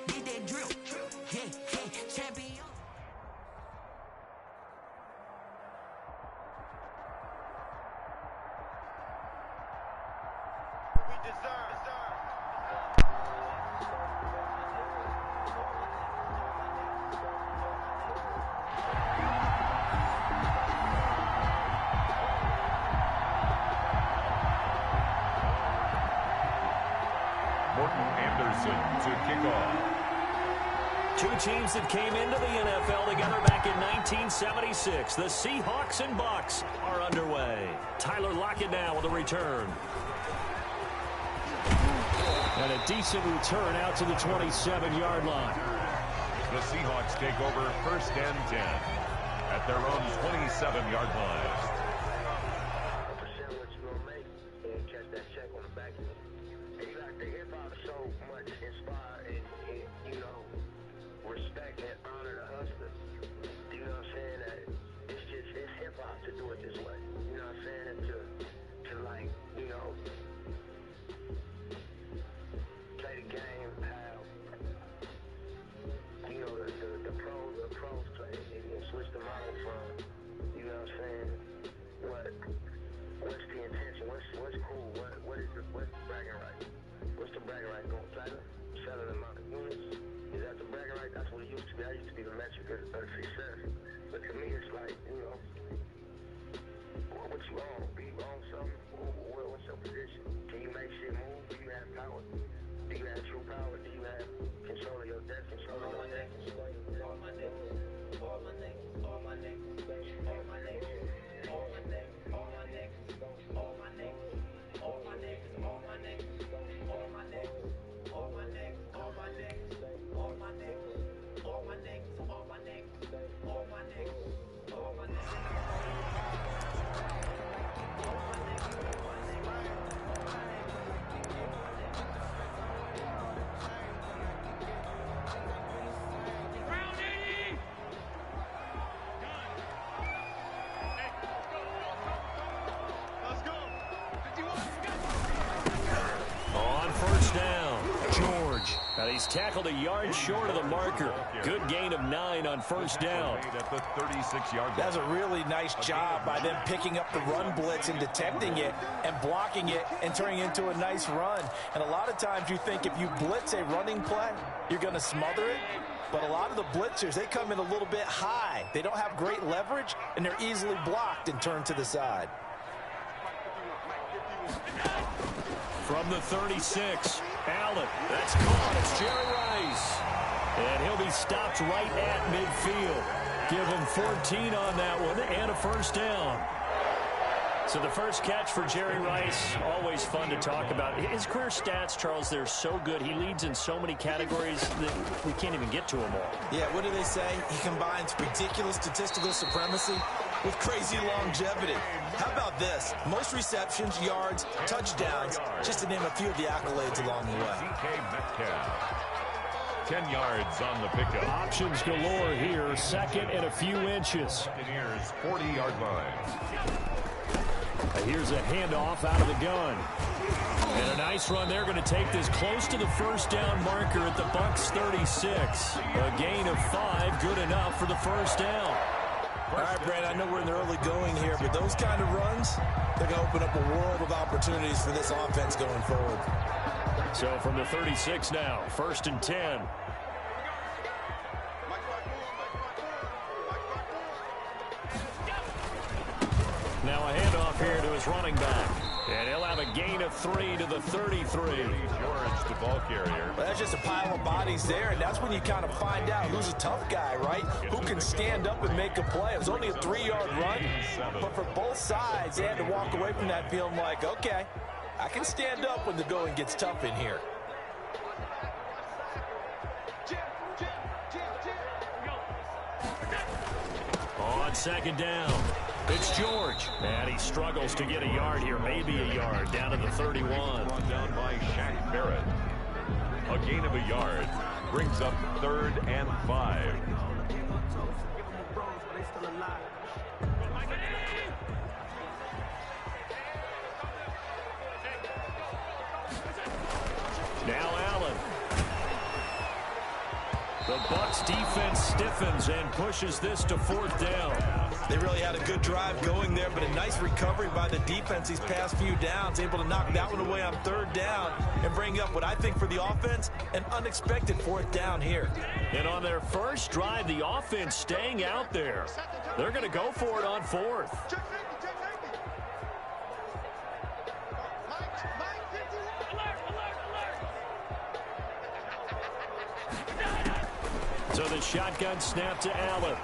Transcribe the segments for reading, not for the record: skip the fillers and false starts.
Did that drill. Yeah, yeah, champion. We deserve. Morton Anderson to kick off. Two teams that came into the NFL together back in 1976. The Seahawks and Bucs are underway. Tyler Lockett now with a return. And a decent return out to the 27-yard line. The Seahawks take over 1st and 10 at their own 27-yard line. He's tackled a yard short of the marker. Good gain of 9 on 1st down. At the 36-yard line. That's a really nice job by them picking up the run blitz and detecting it and blocking it and turning it into a nice run. And a lot of times you think if you blitz a running play, you're going to smother it. But a lot of the blitzers, they come in a little bit high. They don't have great leverage, and they're easily blocked and turned to the side. From the 36, Allen. That's caught. It's Jerry Rice. And he'll be stopped right at midfield. Give him 14 on that one and a 1st down. So the first catch for Jerry Rice, always fun to talk about. His career stats, Charles, they're so good. He leads in so many categories that we can't even get to them all. Yeah, what do they say? He combines ridiculous statistical supremacy with crazy longevity. How about this? Most receptions, yards, touchdowns, just to name a few of the accolades along the way. DK Metcalf. 10 yards on the pickup. Options galore here. 2nd and a few inches. Buccaneers 40-yard line. Here's a handoff out of the gun. And a nice run. They're going to take this close to the 1st down marker at the Bucs 36. A gain of 5, good enough for the 1st down. All right, Brad, I know we're in the early going here, but those kind of runs, they're going to open up a world of opportunities for this offense going forward. So from the 36 now, 1st and 10. Now a handoff here to his running back. And he'll have a gain of 3 to the 33. George, the ball carrier. Well, that's just a pile of bodies there, and that's when you kind of find out who's a tough guy, right? Who can stand up and make a play. It was only a 3-yard run, but for both sides, they had to walk away from that feeling like, okay, I can stand up when the going gets tough in here. On 2nd down, it's George. And he struggles to get a yard here, maybe a yard, down to the 31. Brought down by Shaq Barrett. A gain of a yard brings up 3rd and 5. Now Allen. The Bucs defense stiffens and pushes this to 4th down. They really had a good drive going there, but a nice recovery by the defense these past few downs, able to knock that one away on 3rd down and bring up what I think for the offense, an unexpected 4th down here. And on their first drive, the offense staying out there. They're going to go for it on 4th. So the shotgun snap to Allen.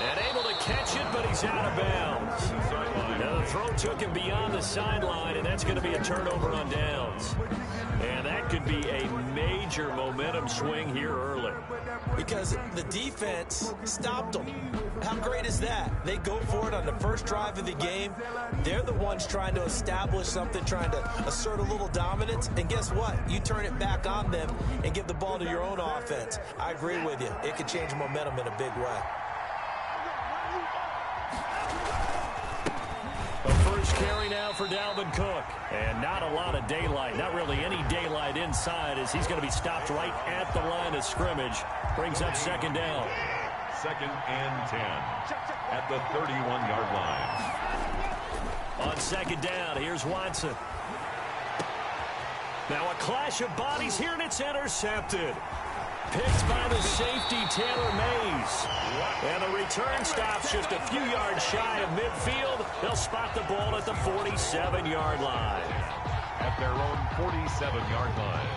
And able to catch it, but he's out of bounds. Now the throw took him beyond the sideline, and that's going to be a turnover on downs. And that could be a major momentum swing here early. Because the defense stopped them. How great is that? They go for it on the first drive of the game. They're the ones trying to establish something, trying to assert a little dominance. And guess what? You turn it back on them and give the ball to your own offense. I agree with you. It could change momentum in a big way. The first carry now for Dalvin Cook. And not a lot of daylight. Not really any daylight inside as he's going to be stopped right at the line of scrimmage. Brings up 2nd down. 2nd and 10 at the 31-yard line. On 2nd down, here's Watson. Now a clash of bodies here, and it's intercepted. Picked by the safety, Taylor Mays. And the return stops just a few yards shy of midfield. They'll spot the ball at the 47-yard line. At their own 47-yard line.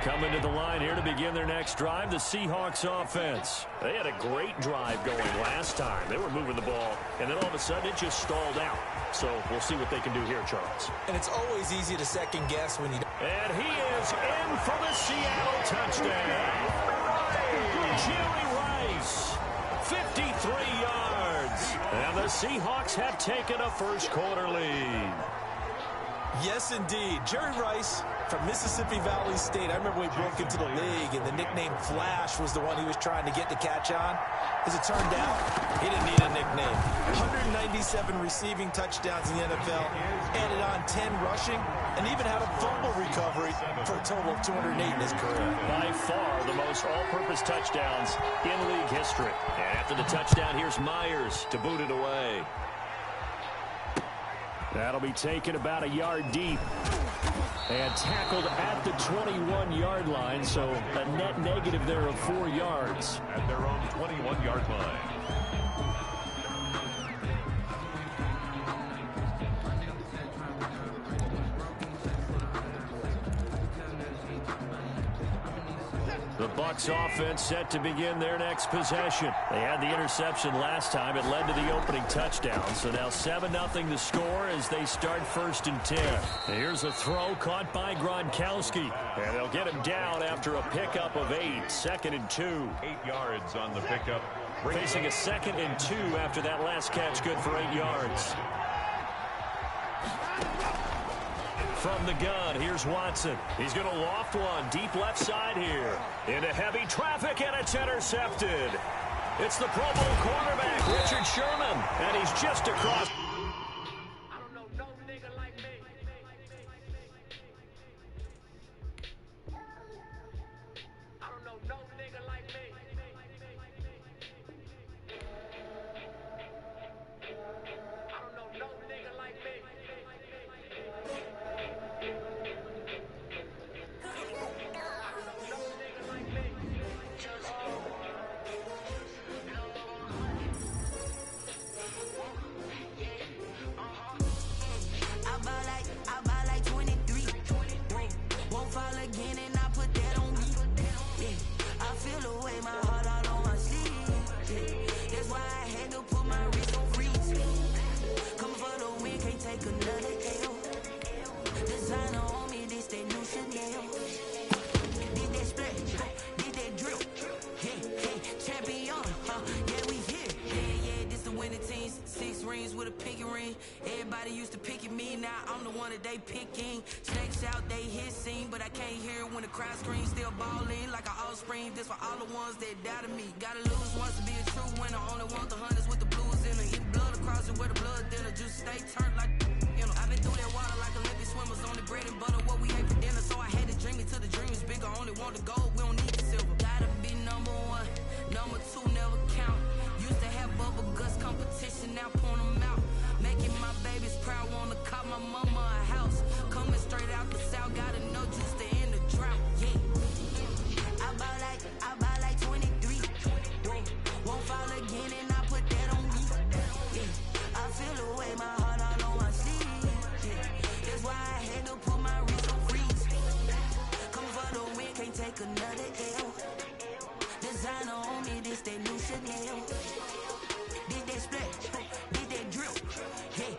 Coming to the line here to begin their next drive, the Seahawks offense. They had a great drive going last time. They were moving the ball, and then all of a sudden it just stalled out. So we'll see what they can do here, Charles. And it's always easy to second guess when you... And he is in for the Seattle touchdown. Jerry Rice, 53 yards. And the Seahawks have taken a first-quarter lead. Yes, indeed. Jerry Rice from Mississippi Valley State. I remember when he broke into the league, and the nickname Flash was the one he was trying to get to catch on. As it turned out, he didn't need a nickname. 197 receiving touchdowns in the NFL, added on 10 rushing, and even had a fumble recovery for a total of 208 in his career. By far the most all-purpose touchdowns in league history. And after the touchdown, here's Myers to boot it away. That'll be taken about a yard deep and tackled at the 21-yard line, so a net negative there of 4 yards. At their own 21-yard line. The Bucs offense set to begin their next possession. They had the interception last time. It led to the opening touchdown. So now 7-0 the score as they start 1st and 10. Here's a throw caught by Gronkowski. And they'll get him down after a pickup of 8. 2nd and 2. 8 yards on the pickup. Facing a 2nd and 2 after that last catch, good for 8 yards. From the gun, here's Watson. He's going to loft one deep left side here. Into heavy traffic, and it's intercepted. It's the Pro Bowl quarterback, Richard Sherman, and he's just across. I don't know no nigga like me. I don't know no nigga like me. I don't know no nigga like me. I buy like 23. Won't fall again and I put that on me. Yeah, I feel the way, my heart all on my sleeve. Yeah, that's why I had to put my wrist on freeze. Come for the win, can't take another L. Designer on me, this that new Chanel. Did that split, did that drill. Yeah, champion, yeah, we here. Yeah, this the winning teams. 6 rings with a pinky ring. Everybody used to pick at me, now I'm the one that they picking. Snakes out, they hit scene, but I can't hear it when the crowd screams. Still balling like an offspring. This for all the ones that doubted me. Gotta lose once to be a true winner. Only want the hunters with the blues in it. Eat blood across it where the blood dinner. Juice stay turned like, you know. I've been through that water like Olympic swimmers. Only bread and butter, what we ate for mama a house. Coming straight out the south, got enough juice to end the drought. Yeah. I buy like 23. Won't fall again and I put that on me. Yeah. I feel the way, my heart all on my sleeve. Yeah. That's why I had to put my wrist on freeze. Come for the win, can't take another L. Designer on me, this that new Chanel. Did that splash, did that drip. Yeah,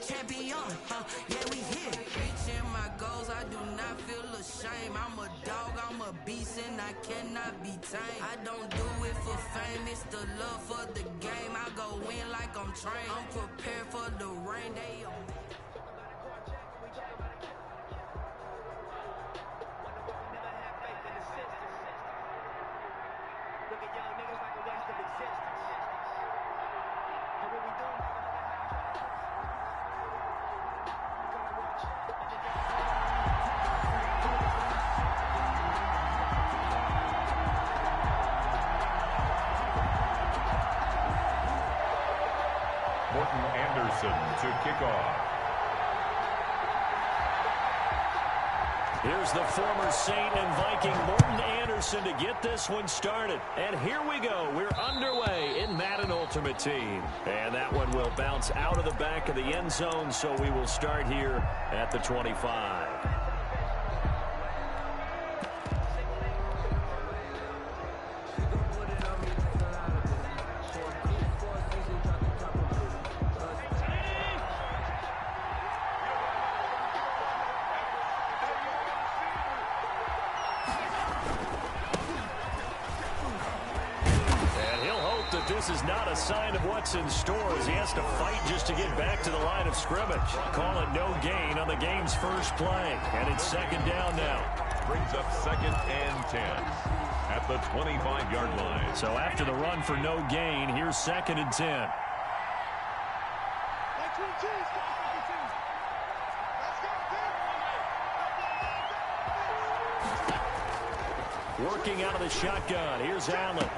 champion, yeah, we here. Reaching my goals, I do not feel ashamed. I'm a dog, I'm a beast, and I cannot be tamed. I don't do it for fame, it's the love for the game. I go in like I'm trained. I'm prepared for the rain. They Morton Anderson to kick off. Here's the former Saint and Viking Morton Anderson to get this one started. And here we go. We're underway in Madden Ultimate Team. And that one will bounce out of the back of the end zone, so we will start here at the 25. This is not a sign of what's in store as he has to fight just to get back to the line of scrimmage. Call it no gain on the game's first play. And it's second down now. Brings up 2nd and 10 at the 25-yard line. So after the run for no gain, here's 2nd and 10. Working out of the shotgun. Here's Allen.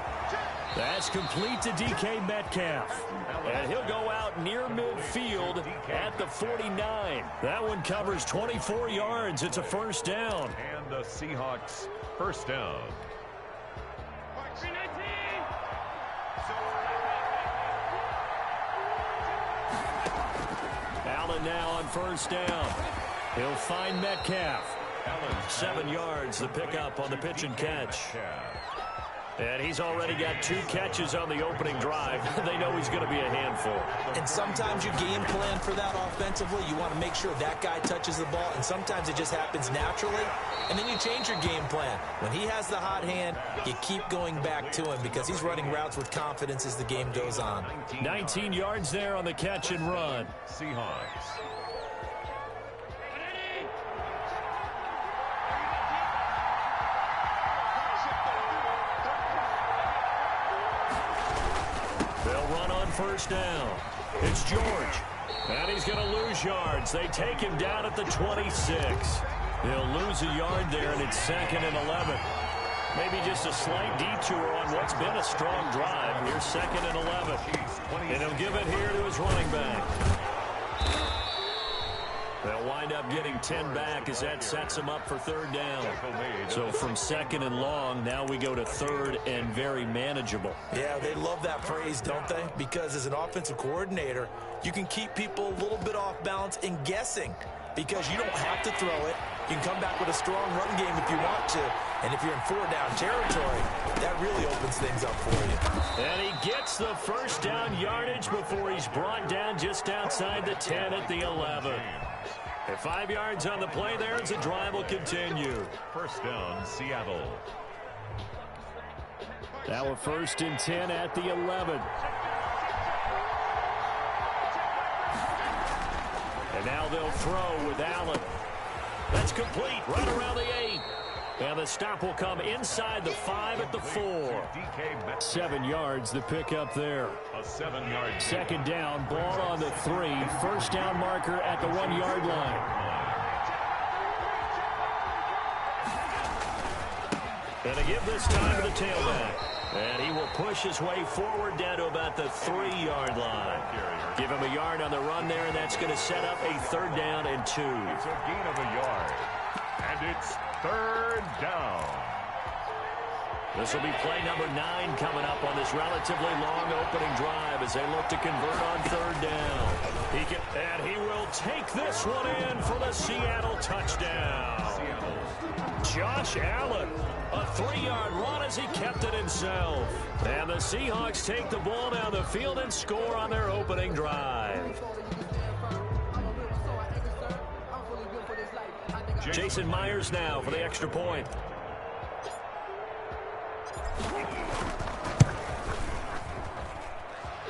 That's complete to DK Metcalf. And he'll go out near midfield at the 49. That one covers 24 yards. It's a first down. And the Seahawks first down. Allen now on first down. He'll find Metcalf. 7 yards, the pickup on the pitch and catch. And he's already got 2 catches on the opening drive. They know he's going to be a handful. And sometimes you game plan for that offensively. You want to make sure that guy touches the ball, and sometimes it just happens naturally. And then you change your game plan. When he has the hot hand, you keep going back to him because he's running routes with confidence as the game goes on. 19 yards there on the catch and run. Seahawks. First down. It's George. And he's going to lose yards. They take him down at the 26. He'll lose a yard there, and it's 2nd and 11. Maybe just a slight detour on what's been a strong drive. Here's 2nd and 11. And he'll give it here to his running back. They'll wind up getting 10 back as that sets them up for 3rd down. So from 2nd and long, now we go to 3rd and very manageable. Yeah, they love that phrase, don't they? Because as an offensive coordinator, you can keep people a little bit off balance and guessing because you don't have to throw it. You can come back with a strong run game if you want to. And if you're in 4-down territory, that really opens things up for you. And he gets the first down yardage before he's brought down just outside the 10 at the 11. At 5 yards on the play there as the drive will continue. First down, Seattle. Now a 1st and 10 at the 11. And now they'll throw with Allen. That's complete right around the 8. And the stop will come inside the 5 at the 4. 7 yards, the pickup there. A 7-yard. 2nd down, ball on the 3. First down marker at the 1-yard line. And a give this time to the tailback. And he will push his way forward down to about the 3-yard line. Give him a yard on the run there, and that's going to set up a 3rd down and 2. It's a gain of a yard. And it's 3rd down. This will be play number 9 coming up on this relatively long opening drive as they look to convert on 3rd down. And he will take this one in for the Seattle touchdown. Josh Allen, a 3-yard run as he kept it himself. And the Seahawks take the ball down the field and score on their opening drive. Jason Myers now for the extra point.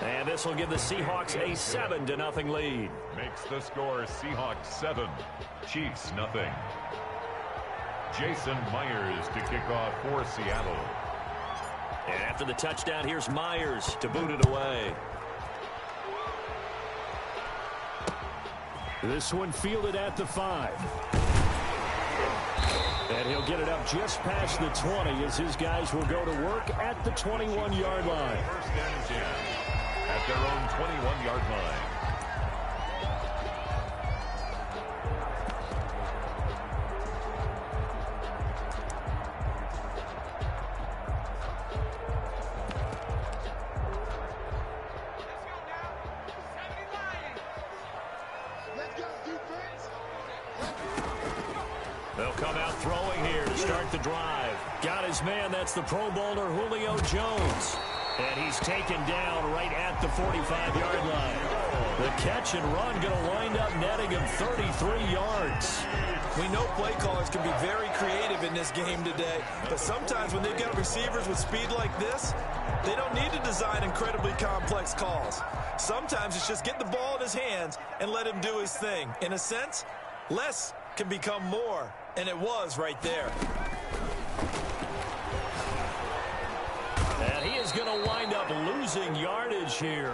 And this will give the Seahawks a 7-0 lead. Makes the score Seahawks 7, Chiefs nothing. Jason Myers to kick off for Seattle. And after the touchdown, here's Myers to boot it away. This one fielded at the 5. And he'll get it up just past the 20 as his guys will go to work at the 21-yard line. 1st and 10 at their own 21-yard line. They'll come out throwing here to start the drive. Got his man, that's the Pro Bowler Julio Jones. And he's taken down right at the 45-yard line. The catch and run going to wind up netting him 33 yards. We know play callers can be very creative in this game today, but sometimes when they've got receivers with speed like this, they don't need to design incredibly complex calls. Sometimes it's just get the ball in his hands and let him do his thing. In a sense, less can become more, and it was right there. And he is going to wind up losing yardage here,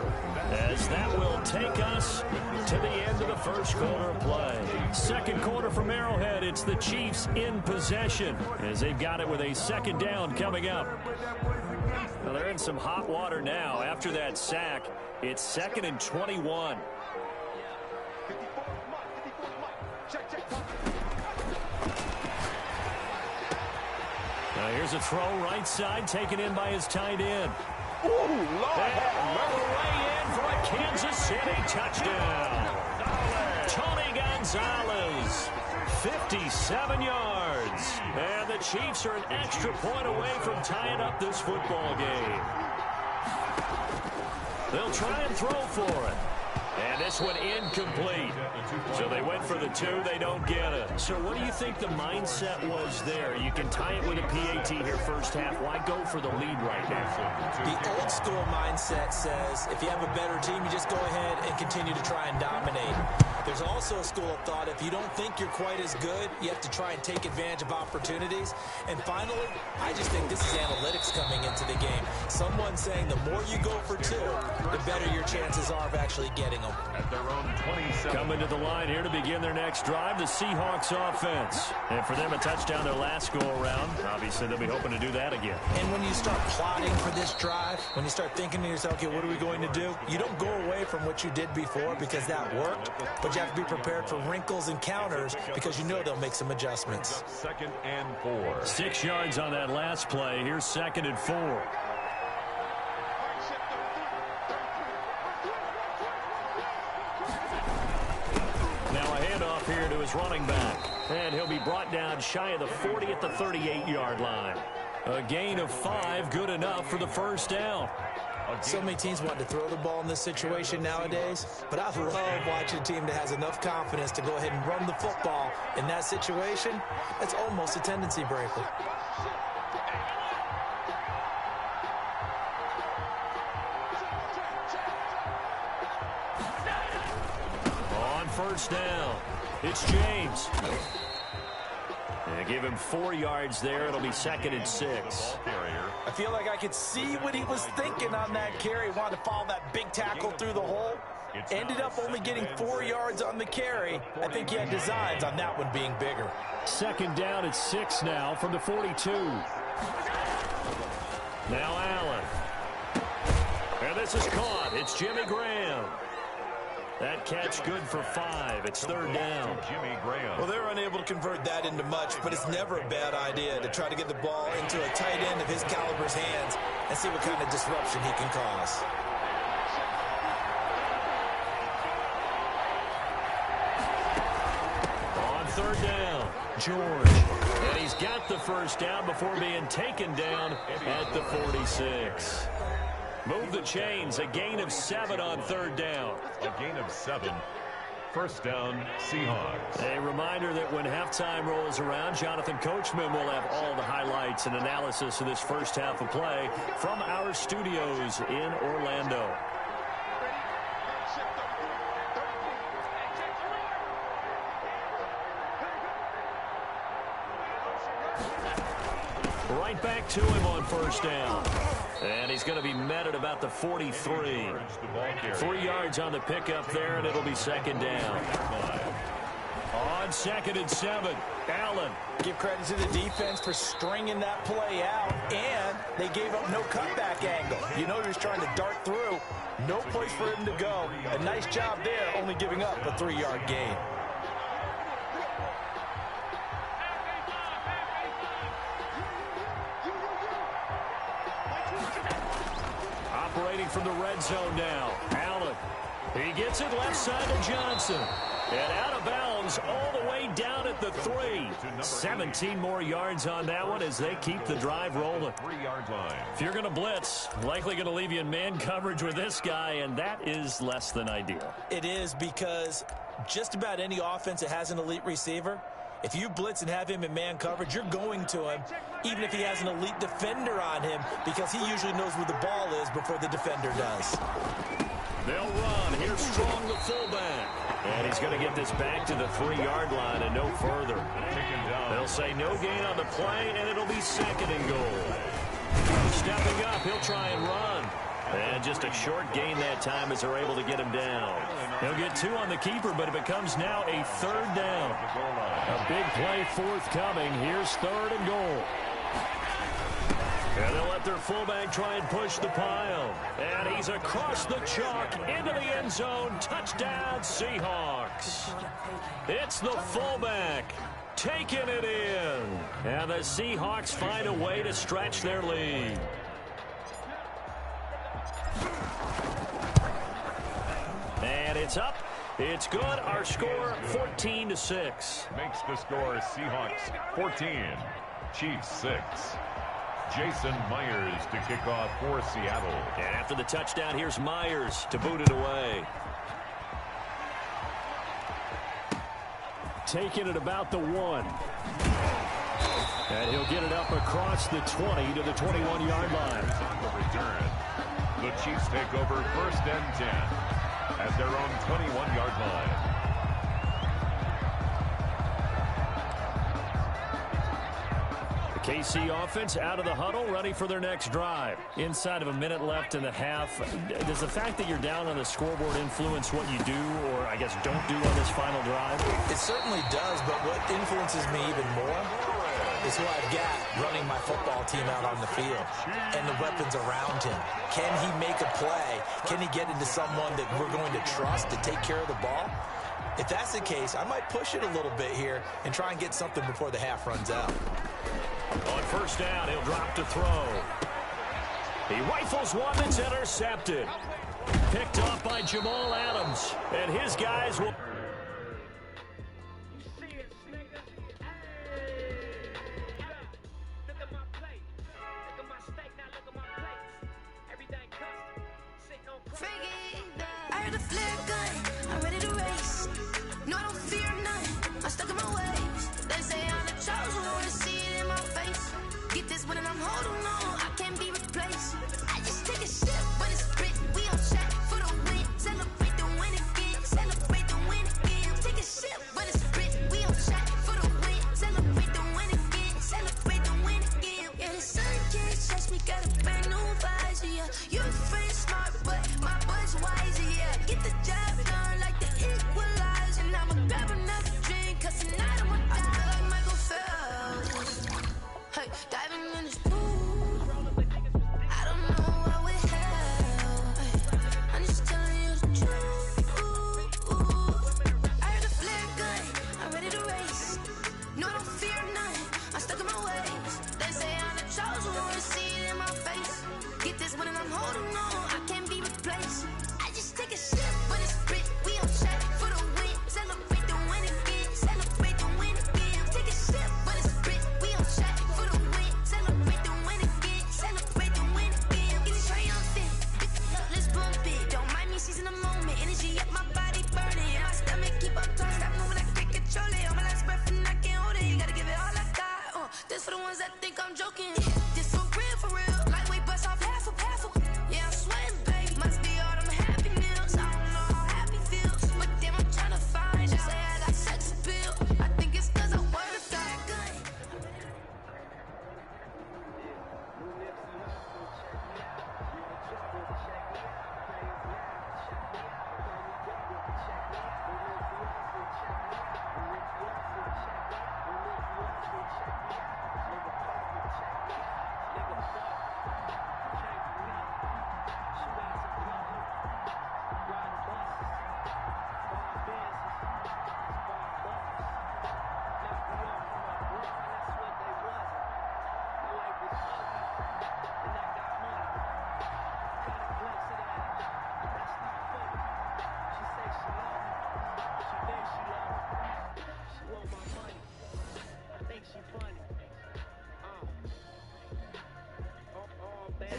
as that will take us to the end of the first quarter of play. Second quarter from Arrowhead, it's the Chiefs in possession, as they've got it with a 2nd down coming up. Well, they're in some hot water now. After that sack, it's 2nd and 21. Here's a throw right side, taken in by his tight end. Ooh, Lord. All the way in for a Kansas City touchdown. Tony Gonzalez, 57 yards. And the Chiefs are an extra point away from tying up this football game. They'll try and throw for it. And this one incomplete. So they went for the 2. They don't get it. So what do you think the mindset was there? You can tie it with a PAT here first half. Why go for the lead right now? The old school mindset says if you have a better team, you just go ahead and continue to try and dominate. There's also a school of thought, if you don't think you're quite as good, you have to try and take advantage of opportunities. And finally, I just think this is analytics coming into the game. Someone saying the more you go for 2, the better your chances are of actually getting them. At their own 27. Coming to the line here to begin their next drive, the Seahawks offense. And for them, a touchdown their last go-around. Obviously, they'll be hoping to do that again. And when you start plotting for this drive, when you start thinking to yourself, okay, what are we going to do? You don't go away from what you did before because that worked, but you have to be prepared for wrinkles and counters because you know they'll make some adjustments. 2nd and 4. 6 yards on that last play. Here's 2nd and 4. Now a handoff here to his running back. And he'll be brought down shy of the 40 at the 38-yard line. A gain of 5, good enough for the first down. So many teams want to throw the ball in this situation nowadays, but I love watching a team that has enough confidence to go ahead and run the football in that situation. It's almost a tendency breaker. On first down, it's James. And give him 4 yards there. It'll be 2nd and 6. I feel like I could see what he was thinking on that carry. He wanted to follow that big tackle through the hole. Ended up only getting 4 yards on the carry. I think he had designs on that one being bigger. 2nd down at 6 now from the 42. Now Allen. And this is caught. It's Jimmy Graham. That catch good for 5. It's third down. Jimmy Graham. Well, they're unable to convert that into much, but it's never a bad idea to try to get the ball into a tight end of his caliber's hands and see what kind of disruption he can cause. On third down, George. And he's got the first down before being taken down at the 46. Move the chains, a gain of 7 on third down. A gain of 7. First down, Seahawks. A reminder that when halftime rolls around, Jonathan Coachman will have all the highlights and analysis of this first half of play from our studios in Orlando. Right back to him on first down. And he's going to be met at about the 43. 3 yards on the pickup there, and it'll be second down. On second and 7, Allen. Give credit to the defense for stringing that play out, and they gave up no cutback angle. You know he was trying to dart through. No place for him to go. A nice job there, only giving up a 3-yard gain. Operating from the red zone now. Allen. He gets it left side to Johnson. And out of bounds all the way down at the 3. 17 more yards on that one as they keep the drive rolling. 3-yard line. If you're going to blitz, likely going to leave you in man coverage with this guy, and that is less than ideal. It is, because just about any offense that has an elite receiver, if you blitz and have him in man coverage, you're going to him, even if he has an elite defender on him, because he usually knows where the ball is before the defender does. They'll run. Here's Strong, the fullback. And he's going to get this back to the 3-yard line and no further. They'll say no gain on the play, and it'll be second and goal. Stepping up, he'll try and run. And just a short gain that time as they're able to get him down. He'll get 2 on the keeper, but it becomes now a third down. A big play forthcoming. Here's third and goal. And they'll let their fullback try and push the pile. And he's across the chalk into the end zone. Touchdown, Seahawks. It's the fullback taking it in. And the Seahawks find a way to stretch their lead. And it's up. It's good. Our score, 14-6. Makes the score Seahawks 14, Chiefs 6. Jason Myers to kick off for Seattle. And after the touchdown, here's Myers to boot it away. Taking it about the 1. And he'll get it up across the 20 to the 21-yard line. On the return, the Chiefs take over first and 10 at their own 21-yard line. KC offense out of the huddle, ready for their next drive. Inside of a minute left in the half, does the fact that you're down on the scoreboard influence what you do, or I guess don't do on this final drive? It certainly does, but what influences me even more is who I've got running my football team out on the field and the weapons around him. Can he make a play? Can he get into someone that we're going to trust to take care of the ball? If that's the case, I might push it a little bit here and try and get something before the half runs out. On first down, he'll drop to throw. He rifles one that's intercepted. Picked off by Jamal Adams. And his guys will... I heard a flare gun, I'm ready to race. No, I don't fear none, I'm stuck in my ways. They say I'm the chosen one, to see it in my face. Get this one and I'm holding on, I can't be replaced. I just take a sip when it's written, we on track for the win. Celebrate the win again, celebrate the win again. Take a sip when it's written, we on track for the win. Celebrate the win again, celebrate the win again. Yeah, the sun can't touch me, got a brand new visor, yeah. You're friend smart, but my bud's wiser, yeah. Get the job done like the equalizer. Now I'ma grab another drink, cause tonight I'ma die like Michael Phelps. Hey, diving in this pool, I don't know what would help. Hey, I'm just telling you the truth.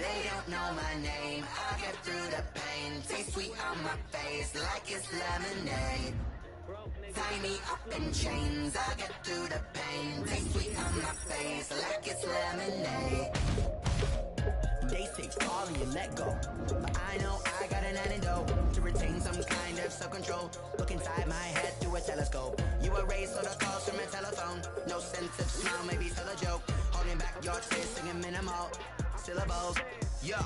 They don't know my name, I get through the pain. Taste sweet on my face like it's lemonade. Tie me up in chains, I get through the pain. Taste sweet on my face like it's lemonade. They say fall and you let go, but I know I got an antidote to retain some kind of self-control. Look inside my head through a telescope. You erase all the calls from a telephone. No sense of smile, maybe still a joke. Holding back your tears, singing minimal syllables. Yeah,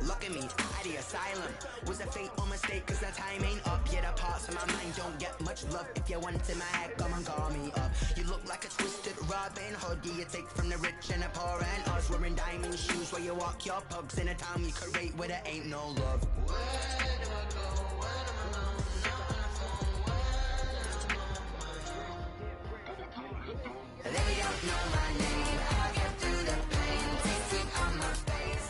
look at me, at the asylum. Was a fate or mistake, cause the time ain't up. Yeah, the parts of my mind don't get much love. If you want to my head, come and call me up. You look like a twisted Robin Hood. You take from the rich and the poor and us. Wearing diamond shoes where you walk your pugs in a town you create where there ain't no love. Where do I go when I'm alone? They don't know my name, I get through the pain. Taste sweet on my face.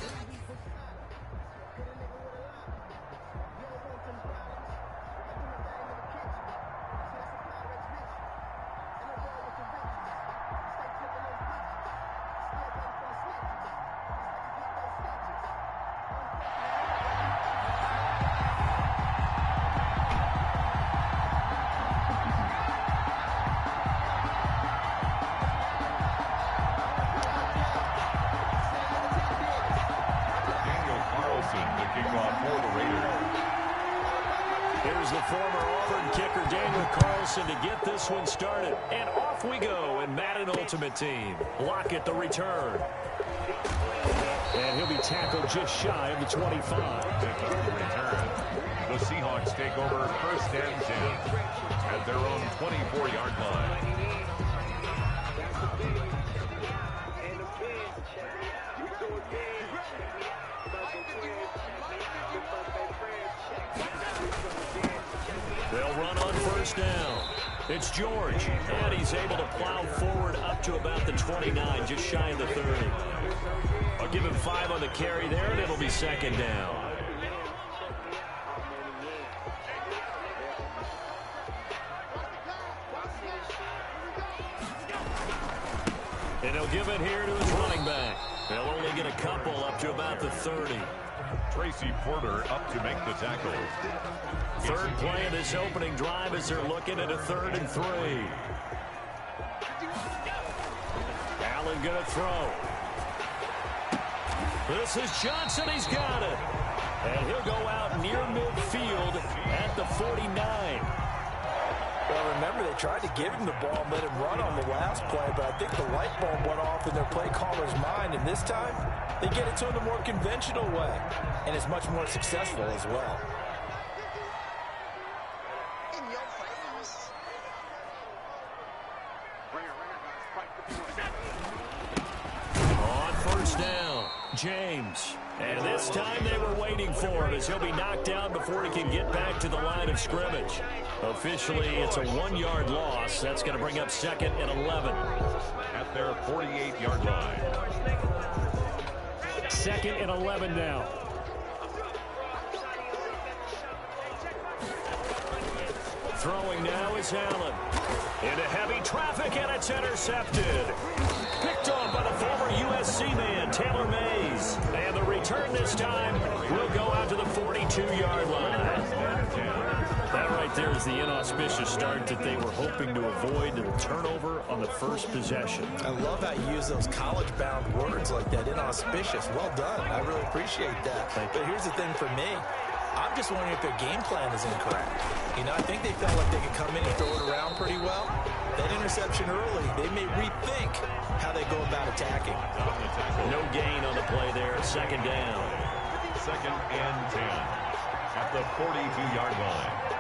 Here's the former Auburn kicker, Daniel Carlson, to get this one started. And off we go in Madden Ultimate Team. Lockett the return. And he'll be tackled just shy of the 25. Pick up the return. The Seahawks take over first and 10 at their own 24-yard line. They'll run on first down. It's George, and he's able to plow forward up to about the 29, just shy of the 30. I'll give him 5 on the carry there, and it'll be second down. And he'll give it here to his running back. They'll only get a couple up to about the 30. Tracy Porter up to make the tackle. Third play of this opening drive as they're looking at a 3rd and 3. Allen going to throw. This is Johnson. He's got it. And he'll go out near midfield at the 49. Well, remember, they tried to give him the ball and let him run on the last play, but I think the light bulb went off in their play caller's mind, and this time they get it to him the more conventional way, and it's much more successful as well. On first down, James. And this time they were waiting for him as he'll be knocked down before he can get back to the line of scrimmage. Officially, it's a 1-yard loss. That's going to bring up 2nd and 11. At their 48-yard line. 2nd and 11 now. Throwing now is Allen. Into heavy traffic, and it's intercepted. Picked off by the former USC man, Taylor Mays. And the return this time will go out to the 42-yard line. That right there is the inauspicious start that they were hoping to avoid, the turnover on the first possession. I love how you use those college-bound words like that, inauspicious. Well done. I really appreciate that. But here's the thing for me. I'm just wondering if their game plan is incorrect. You know, I think they felt like they could come in and throw it around pretty well. That interception early, they may rethink how they go about attacking. No gain on the play there. 2nd down. 2nd and 10 at the 42-yard line.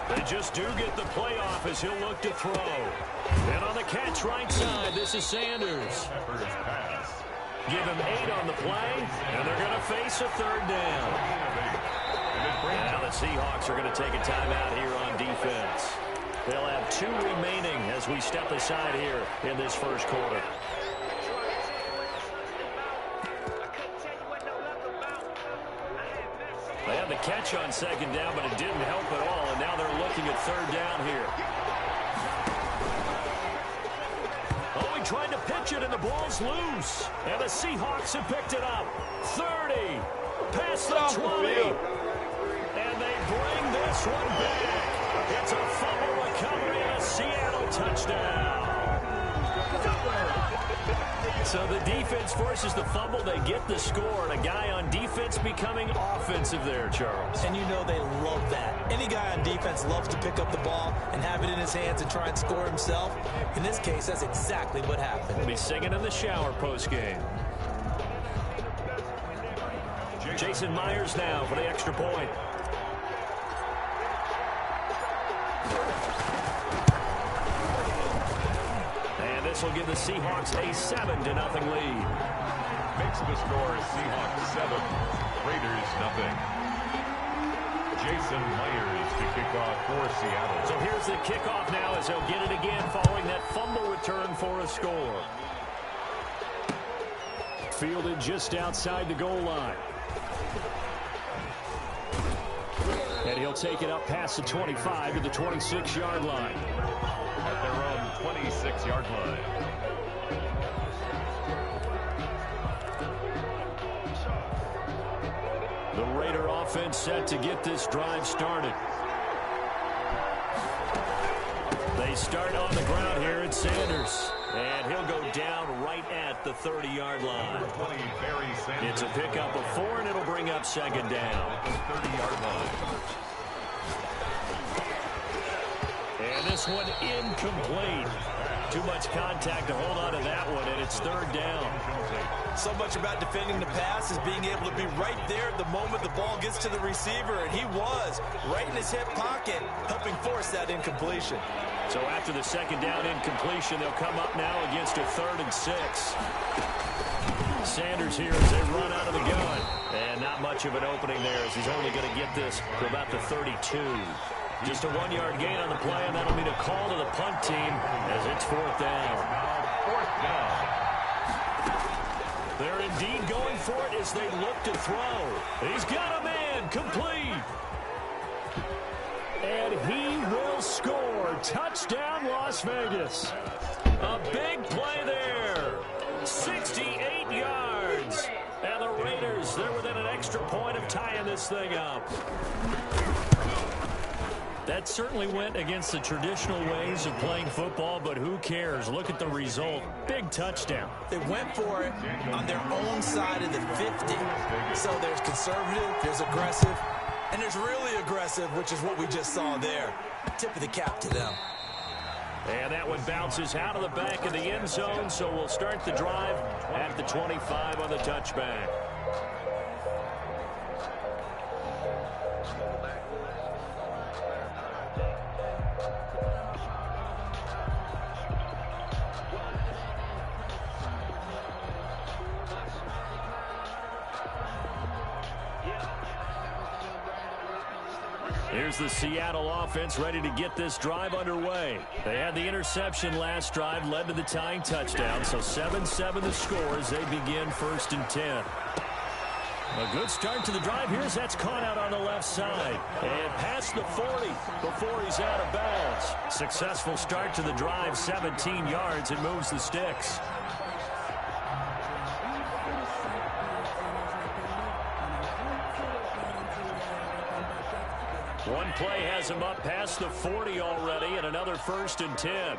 They just do get the playoff as he'll look to throw. And on the catch right side, this is Sanders. Give him 8 on the play, and they're going to face a 3rd down. Now the Seahawks are going to take a timeout here on defense. They'll have 2 remaining as we step aside here in this first quarter. They had the catch on second down, but it didn't help at all, and now they're looking at third down here. Oh, he tried to pitch it, and the ball's loose. And the Seahawks have picked it up. 30, past the 20. And they bring this one back. It's a fumble recovery and a Seattle touchdown. So the defense forces the fumble. They get the score, and a guy on defense becoming offensive there, Charles. And you know they love that. Any guy on defense loves to pick up the ball and have it in his hands and try and score himself. In this case, that's exactly what happened. He'll be singing in the shower post-game. Jason Myers now for the extra point. This will give the Seahawks a 7-0 lead. Makes the score Seahawks 7, Raiders 0. Jason Myers to kick off for Seattle. So here's the kickoff now as they'll get it again following that fumble return for a score. Fielded just outside the goal line. And he'll take it up past the 25 to the 26-yard line. At their own 26-yard line. The Raider offense set to get this drive started. They start on the ground here at Sanders. And he'll go down right at the 30-yard line. It's a pickup of 4, and it'll bring up second down. 30-yard line. And this one incomplete. Too much contact to hold on to that one, and it's third down. So much about defending the pass is being able to be right there at the moment the ball gets to the receiver, and he was right in his hip pocket, helping force that incompletion. So after the second down incompletion, they'll come up now against a 3rd and 6. Sanders here as they run out of the gun. And not much of an opening there as he's only going to get this to about the 32. Just a 1-yard gain on the play, and that'll mean a call to the punt team as it's 4th down. Fourth down. They're indeed going for it as they look to throw. He's got a man, complete. And he will score. Touchdown, Las Vegas. A big play there. 68 yards. And the Raiders, they're within an extra point of tying this thing up. That certainly went against the traditional ways of playing football, but who cares? Look at the result. Big touchdown. They went for it on their own side of the 50. So there's conservative, there's aggressive, and there's really aggressive, which is what we just saw there. Tip of the cap to them. And that one bounces out of the back of the end zone, so we'll start the drive at the 25 on the touchback. Here's the Seattle offense ready to get this drive underway. They had the interception last drive, led to the tying touchdown, so 7-7 the score as they begin 1st and 10. A good start to the drive here as that's caught out on the left side. And past the 40 before he's out of bounds. Successful start to the drive, 17 yards, and moves the sticks. One play has him up past the 40 already, and another 1st and 10.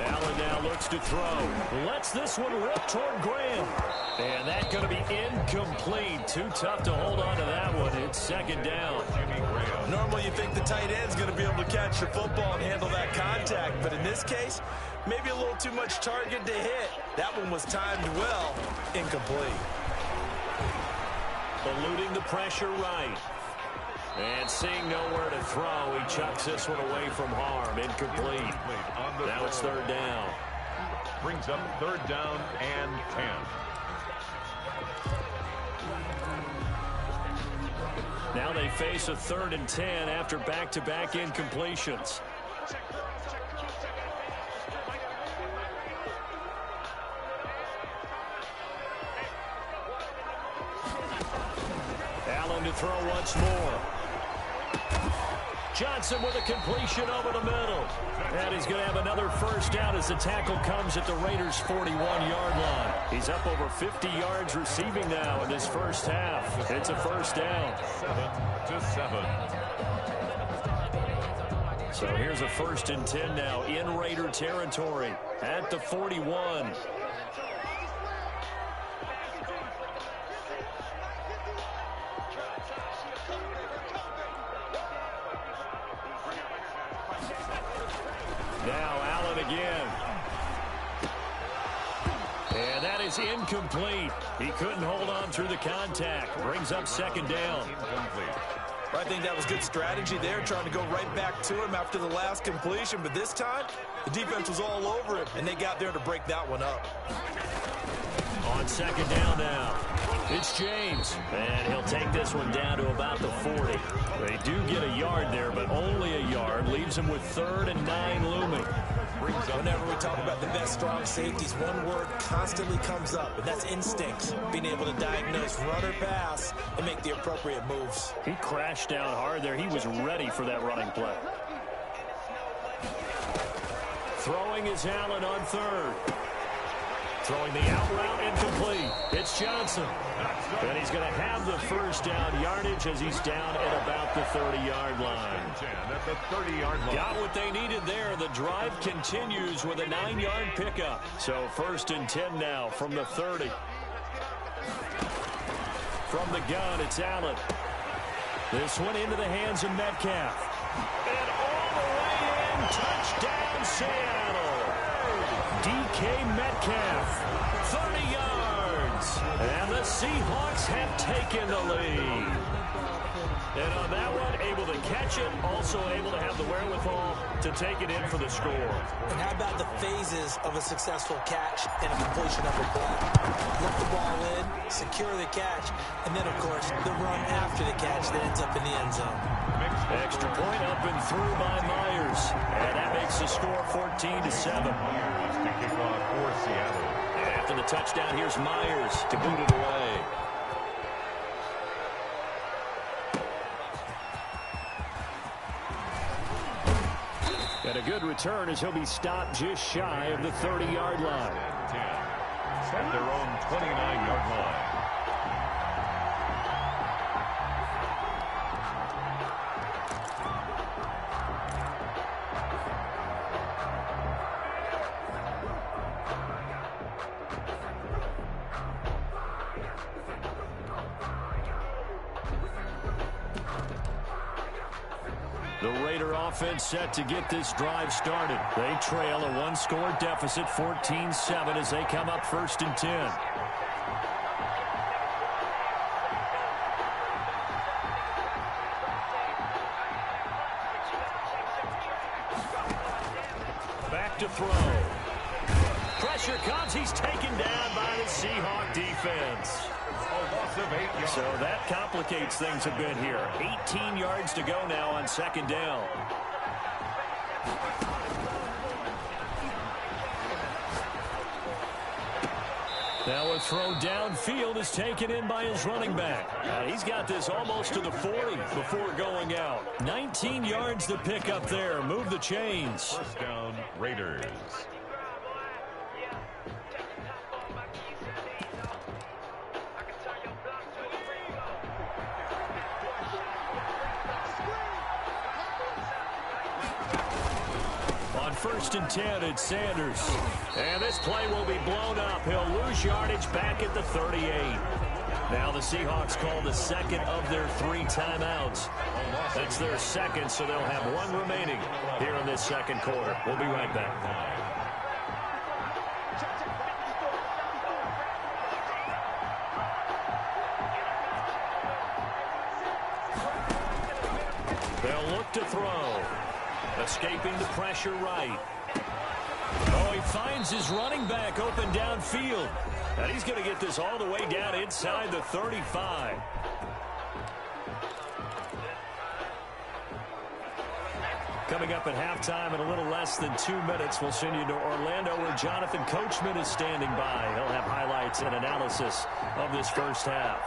Allen now looks to throw. Lets this one rip toward Graham. And that's going to be incomplete. Too tough to hold on to that one. It's 2nd down. Normally you think the tight end's going to be able to catch the football and handle that contact, but in this case, maybe a little too much target to hit. That one was timed well. Incomplete. Eluding the pressure right. And seeing nowhere to throw, he chucks this one away from harm. Incomplete. Now it's 3rd down. Brings up 3rd down and 10. Now they face a 3rd and 10 after back-to-back incompletions. Allen to throw once more. Johnson with a completion over the middle. And he's going to have another first down as the tackle comes at the Raiders' 41-yard line. He's up over 50 yards receiving now in this first half. It's a first down. 7-7. So here's a 1st and 10 now in Raider territory at the 41. Now Allen again. And that is incomplete. He couldn't hold on through the contact. Brings up 2nd down. I think that was good strategy there, trying to go right back to him after the last completion. But this time, the defense was all over it, and they got there to break that one up. On 2nd down now, it's James. And he'll take this one down to about the 40. They do get a yard there, but only a yard. Leaves him with 3rd and 9 looming. Whenever we talk about the best strong safeties, one word constantly comes up, and that's instinct. Being able to diagnose run or pass and make the appropriate moves. He crashed down hard there. He was ready for that running play. Throwing is Allen on 3rd. Throwing the out route incomplete. It's Johnson. And he's going to have the first down yardage as he's down at about the 30-yard line. At the 30-yard line. Got what they needed there. The drive continues with a 9-yard pickup. So 1st and 10 now from the 30. From the gun, it's Allen. This one into the hands of Metcalf. And all the way in. Touchdown, Seattle. DK Metcalf, 30 yards. And the Seahawks have taken the lead. And on that one, able to catch it, also able to have the wherewithal to take it in for the score. And how about the phases of a successful catch and a completion of a play? Look the ball in, secure the catch, and then, of course, the run after the catch that ends up in the end zone. Extra point up and through by Myers. And that makes the score 14-7. Myers to kick off for Seattle. After the touchdown, here's Myers to boot it away. And a good return as he'll be stopped just shy of the 30-yard line. 10 at their own 29-yard line. The Raider offense set to get this drive started. They trail a one-score deficit, 14-7, as they come up 1st and 10. Back to throw. Pressure comes. He's taken down by the Seahawk defense. So that complicates things a bit here. 18 yards to go now on 2nd down. Now a throw downfield is taken in by his running back. He's got this almost to the 40 before going out. 19 yards to pick up there. Move the chains. 1st down, Raiders. On 1st and 10, it's Sanders. And this play will be blown up. He'll lose yardage back at the 38. Now the Seahawks call the 2nd of their 3 timeouts. That's their 2nd, so they'll have 1 remaining here in this 2nd quarter. We'll be right back. They'll look to throw. Escaping the pressure right. Oh, he finds his running back open downfield. And he's going to get this all the way down inside the 35. Coming up at halftime in a little less than 2 minutes, we'll send you to Orlando where Jonathan Coachman is standing by. He'll have highlights and analysis of this first half.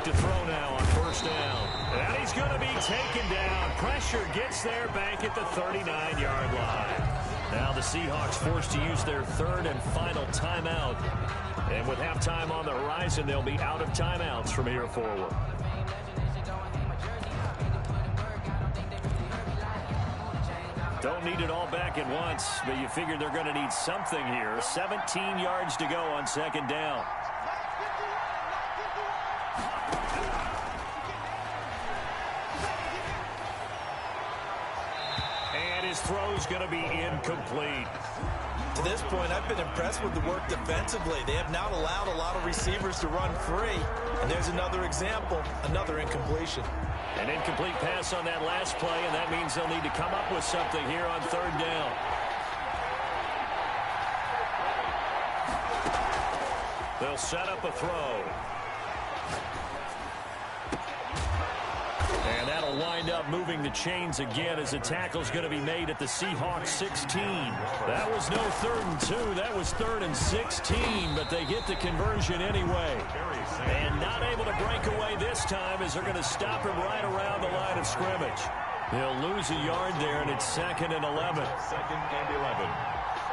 to throw now on first down. And he's going to be taken down. Pressure gets there back at the 39-yard line. Now the Seahawks forced to use their third and final timeout. And with halftime on the horizon, they'll be out of timeouts from here forward. Don't need it all back at once, but you figure they're going to need something here. 17 yards to go on second down. And his throw's going to be incomplete. To this point, I've been impressed with the work defensively. They have not allowed a lot of receivers to run free. And there's another example, another incompletion. An incomplete pass on that last play, and that means they'll need to come up with something here on third down. They'll set up a throw. And that'll wind up moving the chains again as the tackle's going to be made at the Seahawks 16. That was no 3rd and 2. That was 3rd and 16, but they get the conversion anyway. And not able to break away this time as they're going to stop him right around the line of scrimmage. They'll lose a yard there, and it's 2nd and 11. 2nd and 11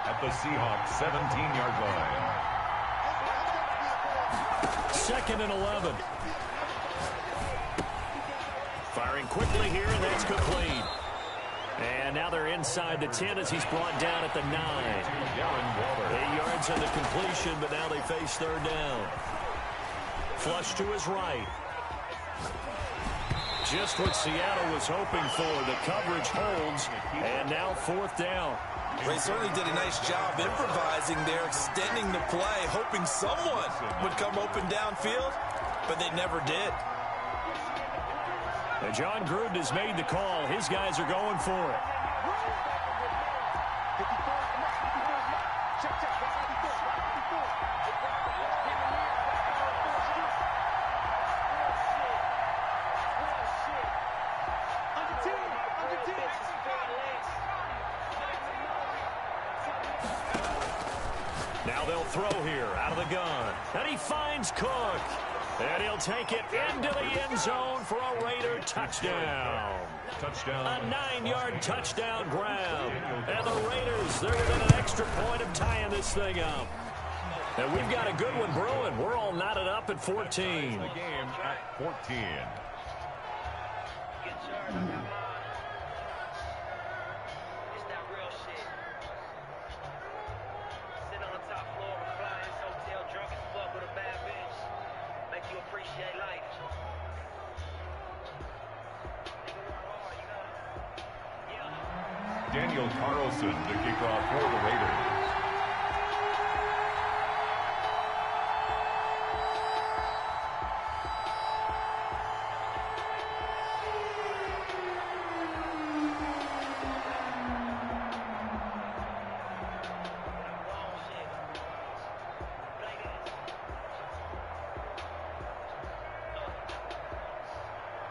at the Seahawks 17-yard line. 2nd and 11. Firing quickly here, and that's complete. And now they're inside the 10 as he's brought down at the 9. 8 yards on the completion, but now they face third down. Flush to his right. Just what Seattle was hoping for. The coverage holds, and now 4th down. They certainly did a nice job improvising there, extending the play, hoping someone would come open downfield, but they never did. And John Gruden has made the call. His guys are going for it. Now they'll throw here out of the gun. And he finds Cook. And he'll take it into the end zone for a Raider touchdown. A 9-yard touchdown grab. And the Raiders, they're within an extra point of tying this thing up. And we've got a good one brewing. We're all knotted up at 14. The game at 14. Daniel Carlson to kick off for the Raiders.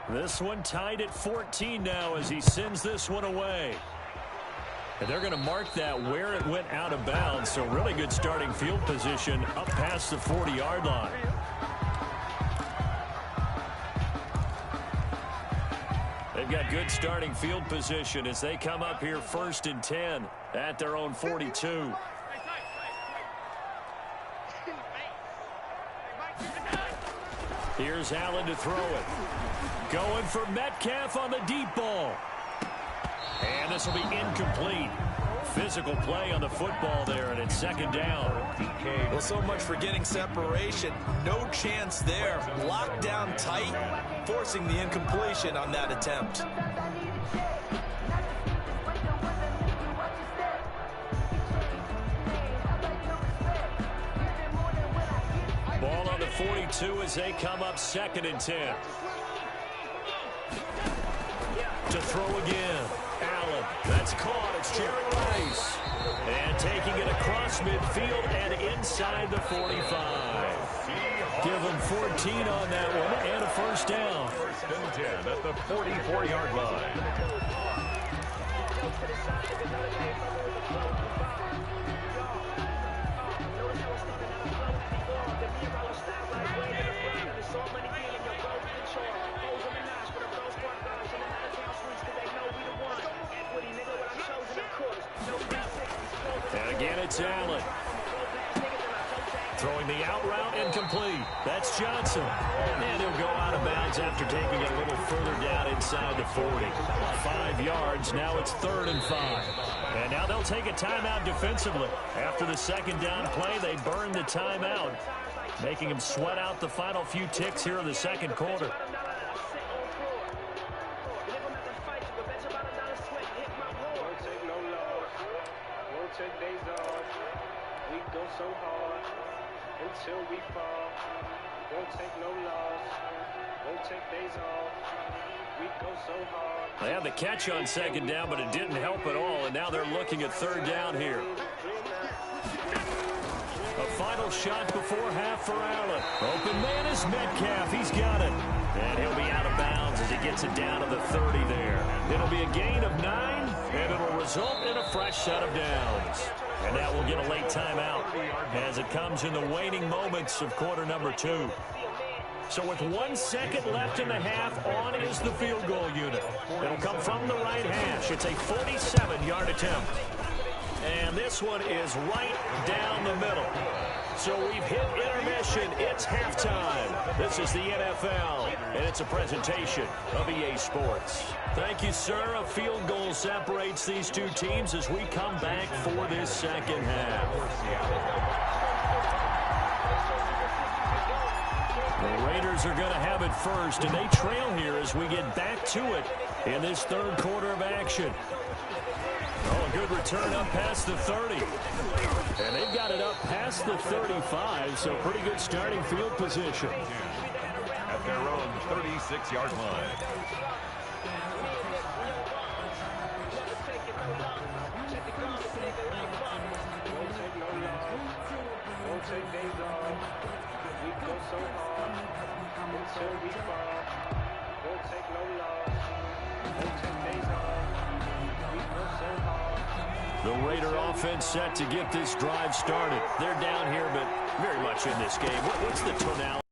This one tied at 14 now as he sends this one away. And they're going to mark that where it went out of bounds. So really good starting field position up past the 40-yard line. They've got good starting field position as they come up here 1st and 10 at their own 42. Here's Allen to throw it. Going for Metcalf on the deep ball. And this will be incomplete. Physical play on the football there, and it's 2nd down. Well, so much for getting separation. No chance there. Locked down tight, forcing the incompletion on that attempt. Ball on the 42 as they come up 2nd and 10. To throw again. Allen. That's caught. It's Jerry Rice. And taking it across midfield and inside the 45. Give him 14 on that one and a 1st down. 1st and 10 at the 44-yard line. Again, it's Allen. Throwing the out route incomplete. That's Johnson. And he'll go out of bounds after taking it a little further down inside the 40. 5 yards. Now it's 3rd and 5. And now they'll take a timeout defensively. After the second down play, they burn the timeout, making them sweat out the final few ticks here in the second quarter. So hard until we fall. Won't take no loss. Won't take days off. We go so hard. They had the catch on second down, but it didn't help at all, and now they're looking at 3rd down here. A final shot before half for Allen. Open man is Metcalf. He's got it. And he'll be out of bounds as he gets it down to the 30 there. It'll be a gain of 9, and it'll result in a fresh set of downs. And now we'll get a late timeout as it comes in the waning moments of quarter number 2. So with 1 second left in the half, on is the field goal unit. It'll come from the right hash. It's a 47-yard attempt. And this one is right down the middle. So we've hit intermission. It's halftime. This is the NFL, and it's a presentation of EA Sports. Thank you, sir. A field goal separates these two teams as we come back for this second half. The Raiders are going to have it first, and they trail here as we get back to it in this 3rd quarter of action. Oh, a good return up past the 30. And they've got it up past the 35, so pretty good starting field position. At their own 36-yard line. Won't take days off. We go so hard until we fall. Won't take no loss. Won't take days off. We go so hard. The Raider offense set to get this drive started. They're down here, but very much in this game. What's the tonality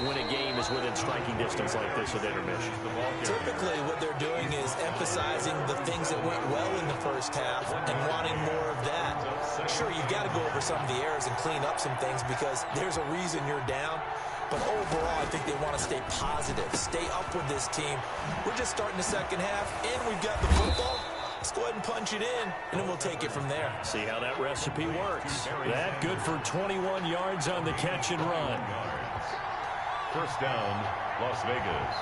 when a game is within striking distance like this at intermission? Typically, what they're doing is emphasizing the things that went well in the first half and wanting more of that. Sure, you've got to go over some of the errors and clean up some things because there's a reason you're down. But overall, I think they want to stay positive, stay up with this team. We're just starting the second half, and we've got the football. Let's go ahead and punch it in, and then we'll take it from there. See how that recipe works. That good for 21 yards on the catch and run. First down, Las Vegas.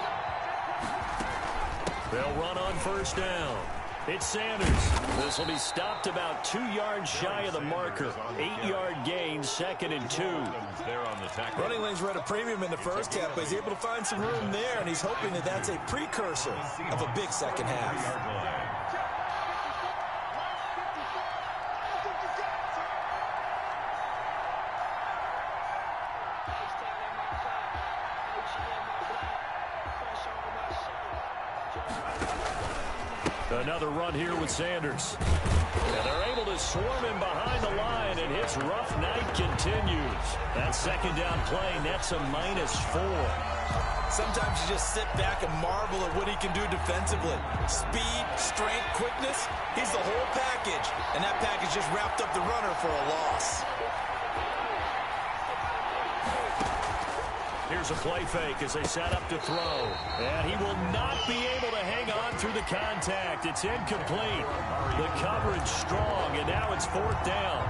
They'll run on first down. It's Sanders. This will be stopped about 2 yards shy of the marker. 8-yard gain, 2nd and 2. Running lanes were at a premium in the first half, but he's able to find some room there, and he's hoping that that's a precursor of a big second half. Another run here with Sanders. And they're able to swarm him behind the line, and his rough night continues. That second down play nets a -4. Sometimes you just sit back and marvel at what he can do defensively. Speed, strength, quickness, he's the whole package. And that package just wrapped up the runner for a loss. Here's a play fake as they set up to throw. And he will not be able to hang on through the contact. It's incomplete. The coverage strong, and now it's 4th down.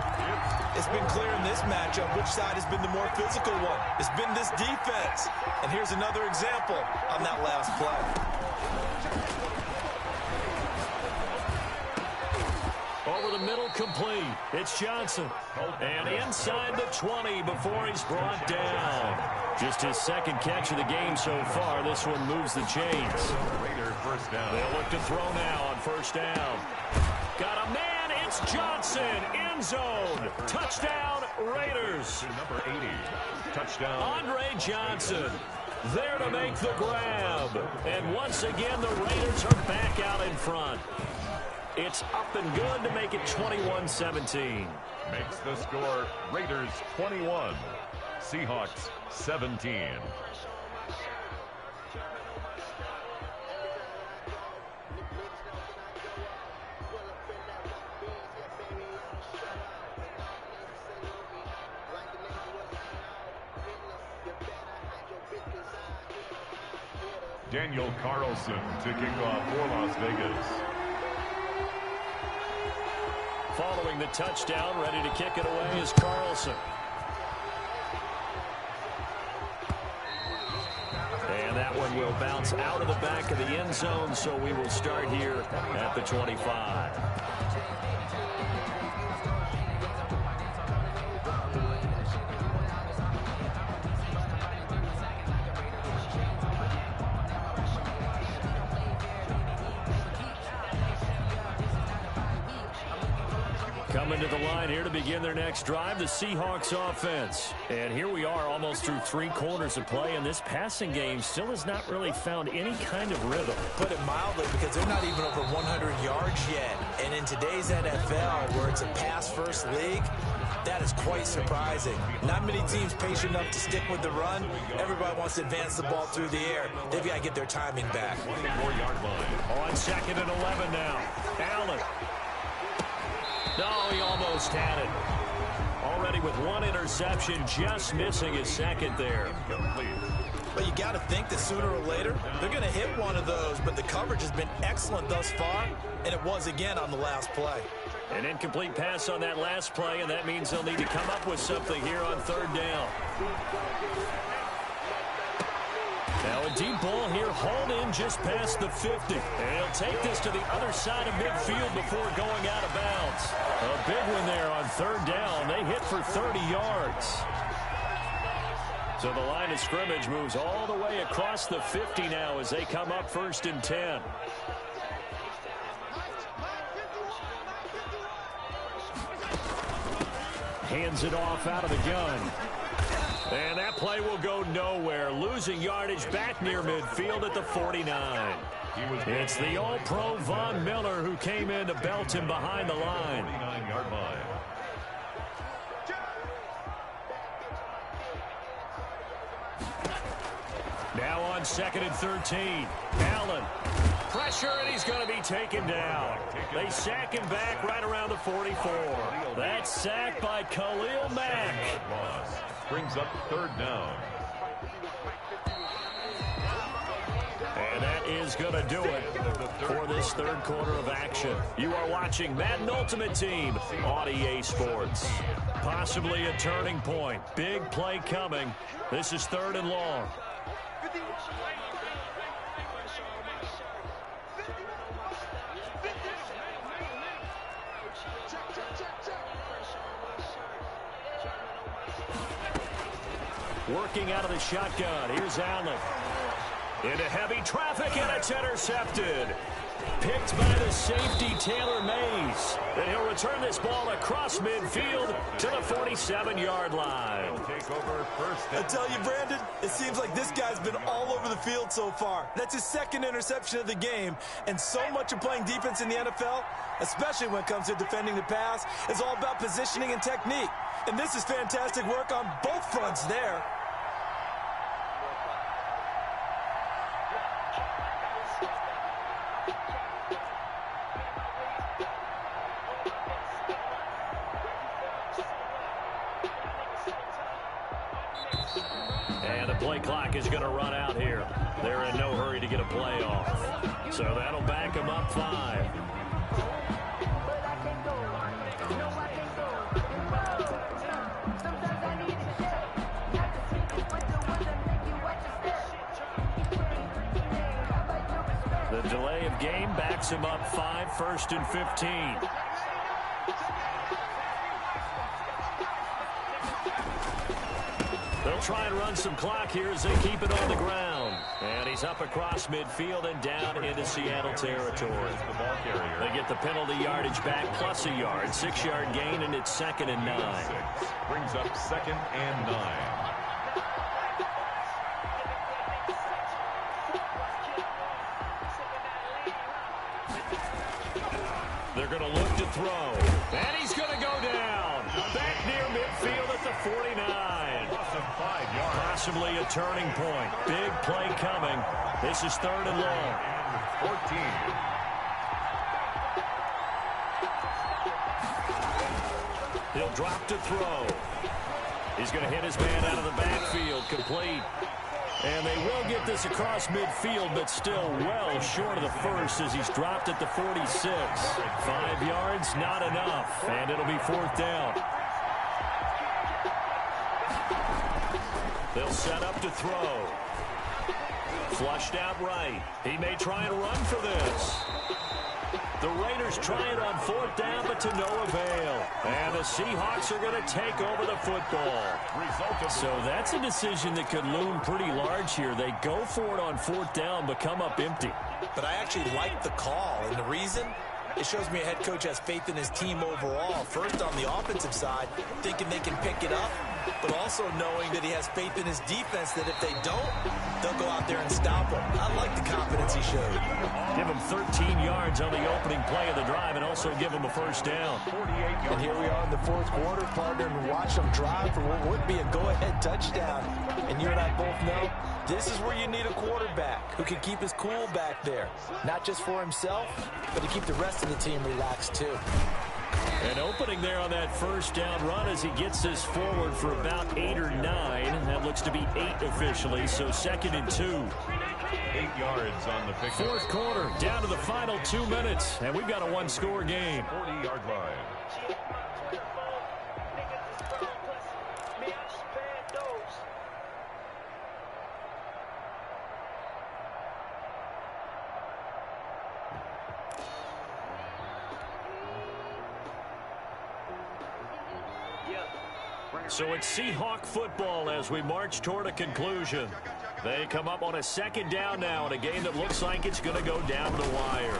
It's been clear in this matchup which side has been the more physical one. It's been this defense. And here's another example on that last play. Over the middle, complete. It's Johnson. And inside the 20 before he's brought down. Just his second catch of the game so far. This one moves the chains. First down. They'll look to throw now on first down. Got a man. It's Johnson. End zone. Touchdown, Raiders. Number 80. Touchdown. Andre Johnson there to make the grab. And once again, the Raiders are back out in front. It's up and good to make it 21-17. Makes the score Raiders 21. Seahawks 17. Daniel Carlson to kick off for Las Vegas. Following the touchdown, ready to kick it away is Carlson. And that one will bounce out of the back of the end zone, so we will start here at the 25. Coming to the line here to begin their next drive, the Seahawks offense. And here we are almost through 3 quarters of play, and this passing game still has not really found any kind of rhythm. Put it mildly, because they're not even over 100 yards yet. And in today's NFL, where it's a pass-first league, that is quite surprising. Not many teams patient enough to stick with the run. Everybody wants to advance the ball through the air. They've got to get their timing back. 24-yard line. On 2nd and 11 now. Allen. No, he almost had it. Already with 1 interception, just missing his 2nd there. But you got to think that sooner or later, they're going to hit one of those. But the coverage has been excellent thus far, and it was again on the last play. An incomplete pass on that last play, and that means they'll need to come up with something here on 3rd down. Now a deep ball here, hauled in just past the 50. And he'll take this to the other side of midfield before going out of bounds. A big one there on 3rd down. They hit for 30 yards. So the line of scrimmage moves all the way across the 50 now as they come up 1st and 10. Hands it off out of the gun. And that play will go nowhere. Losing yardage back near midfield at the 49. It's the All-Pro Von Miller who came in to belt him behind the line. 49-yard line. Now on 2nd and 13. Allen. Pressure, and he's going to be taken down. They sack him back right around the 44. That's sacked by Khalil Mack. Brings up 3rd down. And that is going to do it for this 3rd quarter of action. You are watching Madden Ultimate Team on EA Sports. Possibly a turning point. Big play coming. This is 3rd and long. Working out of the shotgun. Here's Allen. Into heavy traffic, and it's intercepted. Picked by the safety, Taylor Mays. And he'll return this ball across midfield to the 47-yard line. Take over 1st. I tell you, Brandon, it seems like this guy's been all over the field so far. That's his 2nd interception of the game. And so much of playing defense in the NFL, especially when it comes to defending the pass, is all about positioning and technique. And this is fantastic work on both fronts there. And the play clock is going to run out here. They're in no hurry to get a play off. So that'll back them up 5. The delay of game backs him up 5, 1st and 15. They'll try and run some clock here as they keep it on the ground. And he's up across midfield and down into Seattle territory. They get the penalty yardage back plus a yard. 6-yard gain, and it's 2nd and 9. Brings up 2nd and 9. They're going to look to throw. And he's going to go down. Back near midfield at the 49. Possibly a turning point. Big play coming. This is 3rd and long. 14. He'll drop to throw. He's going to hit his man out of the backfield. Complete. And they will get this across midfield, but still well short of the first as he's dropped at the 46. 5 yards, not enough, and it'll be 4th down. They'll set up to throw. Flushed out right. He may try and run for this. The Raiders try it on 4th down, but to no avail. And the Seahawks are going to take over the football. So that's a decision that could loom pretty large here. They go for it on 4th down, but come up empty. But I actually like the call, and the reason? It shows me a head coach has faith in his team overall. First, on the offensive side, thinking they can pick it up, but also knowing that he has faith in his defense that if they don't, they'll go out there and stop him. I like the confidence he showed. Give him 13 yards on the opening play of the drive and also give him a 1st down. And here we are in the 4th quarter, partner, and watch them drive for what would be a go-ahead touchdown. And you and I both know this is where you need a quarterback who can keep his cool back there. Not just for himself, but to keep the rest of the team relaxed too. An opening there on that 1st down run as he gets this forward for about 8 or 9. That looks to be 8 officially, so 2nd and 2. 8 yards on the pick. 4th quarter, down to the final 2 minutes, and we've got a 1-score game. 40-yard line. So it's Seahawk football as we march toward a conclusion. They come up on a 2nd down now in a game that looks like it's going to go down the wire.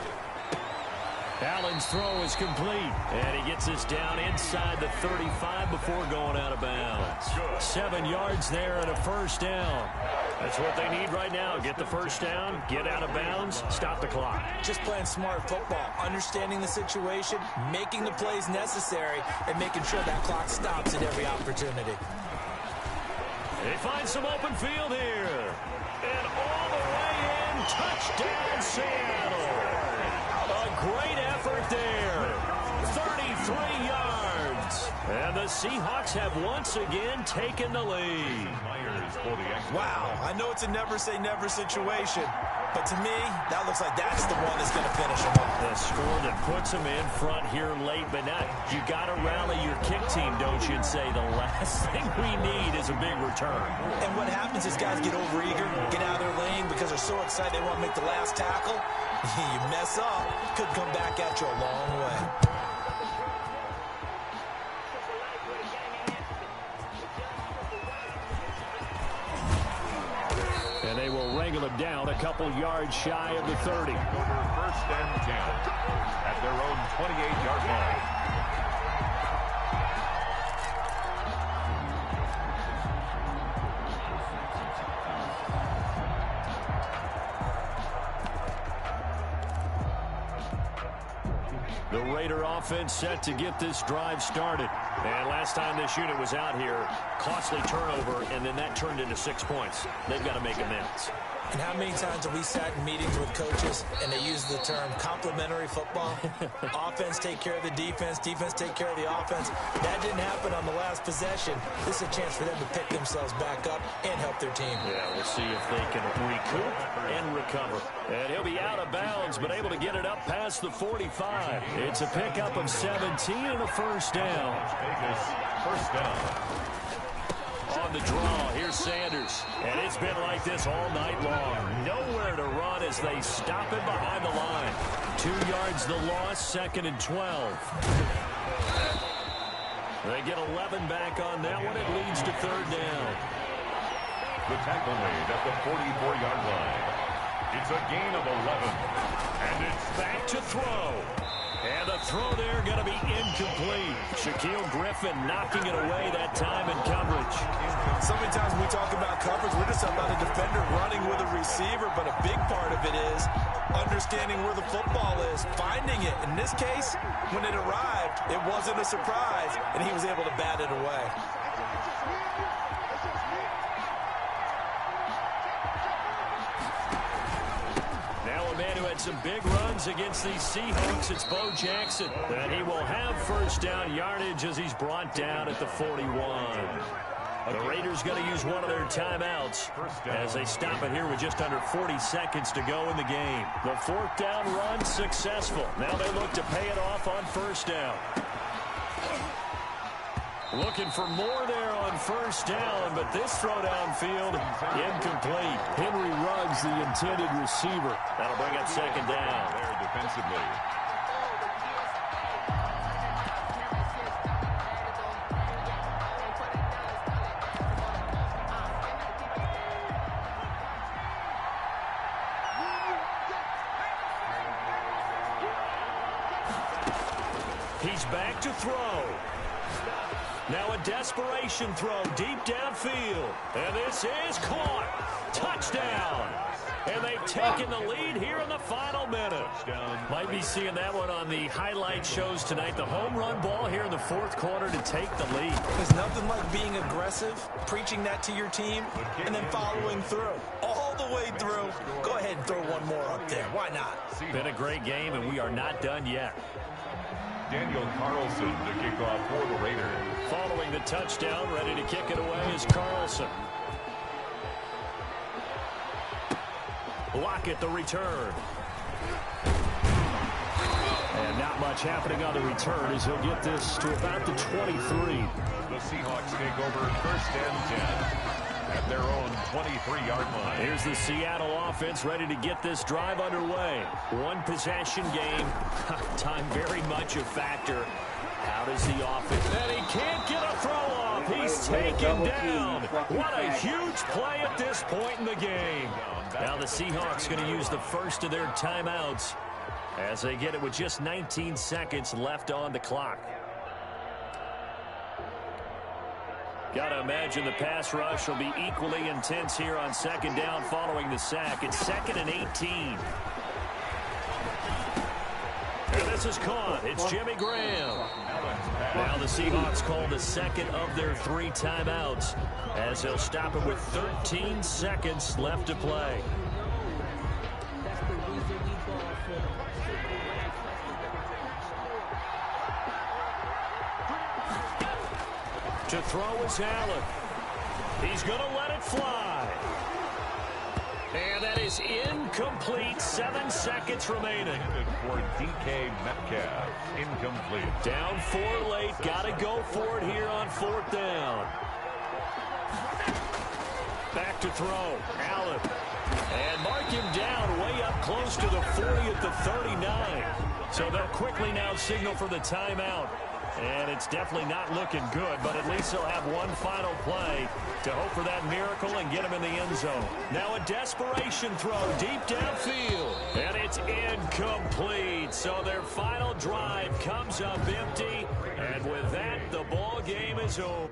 Allen's throw is complete, and he gets us down inside the 35 before going out of bounds. 7 yards there and a 1st down. That's what they need right now. Get the 1st down, get out of bounds, stop the clock. Just playing smart football, understanding the situation, making the plays necessary, and making sure that clock stops at every opportunity. They find some open field here. And all the way in, touchdown Seattle. A great effort there. 33 yards. And the Seahawks have once again taken the lead. Wow, I know it's a never-say-never situation, but to me, that looks like that's the one that's going to finish them off. The score that puts them in front here late, but not. You got to rally your kick team, don't you, and say the last thing we need is a big return. And what happens is guys get overeager, get out of their lane because they're so excited they want to make the last tackle. You mess up, could come back at you a long way. And they will wrangle him down a couple yards shy of the 30. 1st and 10 at their own 28-yard line. The Raider offense set to get this drive started. And last time this unit was out here, costly turnover, and then that turned into 6 points. They've got to make amends. And how many times have we sat in meetings with coaches and they use the term complementary football? Offense take care of the defense, defense take care of the offense. That didn't happen on the last possession. This is a chance for them to pick themselves back up and help their team. Yeah, we'll see if they can recoup and recover. And he'll be out of bounds, but able to get it up past the 45. It's a pickup of 17 and a 1st down. Vegas, 1st down. On the draw, here's Sanders. And it's been like this all night long. Nowhere to run as they stop him behind the line. 2 yards the loss, 2nd and 12. They get 11 back on that one. It leads to 3rd down. The tackle made at the 44-yard line. It's a gain of 11. And it's back to throw. And the throw there going to be incomplete. Shaquille Griffin knocking it away that time in coverage. So many times when we talk about coverage, we're just about a defender running with a receiver, but a big part of it is understanding where the football is, finding it. In this case, when it arrived, it wasn't a surprise, and he was able to bat it away. Some big runs against these Seahawks. It's Bo Jackson. And he will have 1st down yardage as he's brought down at the 41. The Raiders going to use one of their timeouts as they stop it here with just under 40 seconds to go in the game. The fourth down run successful. Now they look to pay it off on first down. Looking for more there on first down, but this throw downfield incomplete. Henry Ruggs, the intended receiver. That'll bring up second down. There defensively. He's back to throw. Now a desperation throw deep downfield. And this is caught. Touchdown. And they've taken the lead here in the final minute. Might be seeing that one on the highlight shows tonight. The home run ball here in the fourth quarter to take the lead. There's nothing like being aggressive, preaching that to your team, and then following through. All the way through. Go ahead and throw one more up there. Why not? Been a great game, and we are not done yet. Daniel Carlson to kick off for the Raiders. Following the touchdown, ready to kick it away is Carlson. Lockett the return. And not much happening on the return as he'll get this to about the 23. The Seahawks take over first and 10 at their own 23-yard line. Here's the Seattle offense ready to get this drive underway. One possession game. Time very much a factor. How does the offense? And he can't get a throw off. He's taken down. What a huge play at this point in the game. Now the Seahawks going to use the first of their timeouts as they get it with just 19 seconds left on the clock. Got to imagine the pass rush will be equally intense here on second down following the sack. It's 2nd and 18. And this is caught. It's Jimmy Graham. Now the Seahawks call the second of their 3 timeouts as they'll stop it with 13 seconds left to play. To throw is Allen. He's going to let it fly. And that is incomplete. 7 seconds remaining. For DK Metcalf. Incomplete. Down 4 late. Got to go for it here on 4th down. Back to throw. Allen. And mark him down way up close to the 40 at the 39. So they'll quickly now signal for the timeout. And it's definitely not looking good, but at least they'll have one final play to hope for that miracle and get him in the end zone. Now a desperation throw deep downfield, and it's incomplete. So their final drive comes up empty, and with that, the ball game is over.